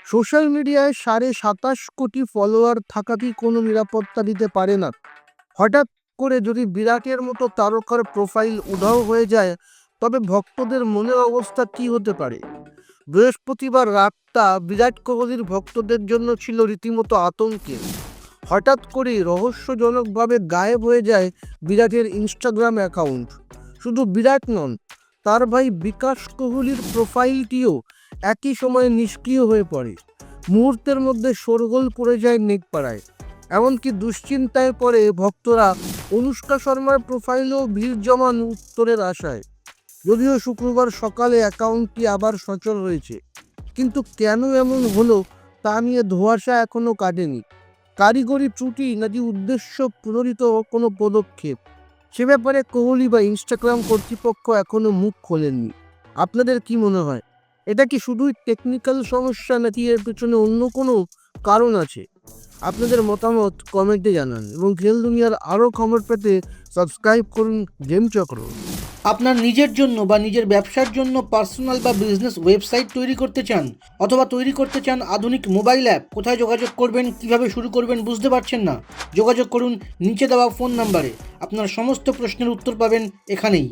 Social মিডিয়ায় 27.5 কোটি follower থাকা কি কোনো নিরাপত্তা দিতে পারে না? হঠাৎ করে যদি বিরাটের মতো তারকার প্রোফাইল উধাও হয়ে যায়, তবে ভক্তদের মনের অবস্থা কী হতে পারে? বৃহস্পতিবার রাতটা বিরাট কোহলির ভক্তদের জন্য ছিল রীতিমতো আতঙ্কের। হঠাৎ করেই রহস্যজনকভাবে গায়েব হয়ে যায় বিরাটের ইনস্টাগ্রাম অ্যাকাউন্ট। শুধু বিরাট নন, তার ভাই বিকাশ কোহলির প্রোফাইলটিও একই সময়ে নিষ্ক্রিয় হয়ে পড়ে। মুহূর্তের মধ্যে শোরগোল পড়ে যায় নেটপাড়ায়। এমনকি দুশ্চিন্তায় পড়ে ভক্তরা। অনুষ্কা শর্মার প্রোফাইলেও ভিড় জমান উত্তরের আশায়। যদিও শুক্রবার সকালে অ্যাকাউন্টটি আবার সচল হয়েছে, কিন্তু কেন এমন হলো তা নিয়ে ধোঁয়াশা এখনও কাটেনি। কারিগরি ত্রুটি নাকি উদ্দেশ্য প্রণোদিত কোনো পদক্ষেপ, সে ব্যাপারে কোহলি বা ইনস্টাগ্রাম কর্তৃপক্ষ এখনও মুখ খোলেননি। আপনাদের কি মনে হয়, এটা কি শুধুই টেকনিক্যাল সমস্যা নাকি এর পেছনে অন্য কোনো কারণ আছে? আপনাদের মতামত কমেন্টে জানান এবং খেল দুনিয়ার আরও খবর পেতে সাবস্ক্রাইব করুন গেম চক্র। আপনার নিজের জন্য বা নিজের ব্যবসার জন্য পার্সোনাল বা বিজনেস ওয়েবসাইট তৈরি করতে চান, অথবা তৈরি করতে চান আধুনিক মোবাইল অ্যাপ? কোথায় যোগাযোগ করবেন, কিভাবে শুরু করবেন বুঝতে পারছেন না? যোগাযোগ করুন নিচে দেওয়া ফোন নাম্বারে। আপনার সমস্ত প্রশ্নের উত্তর পাবেন এখানেই।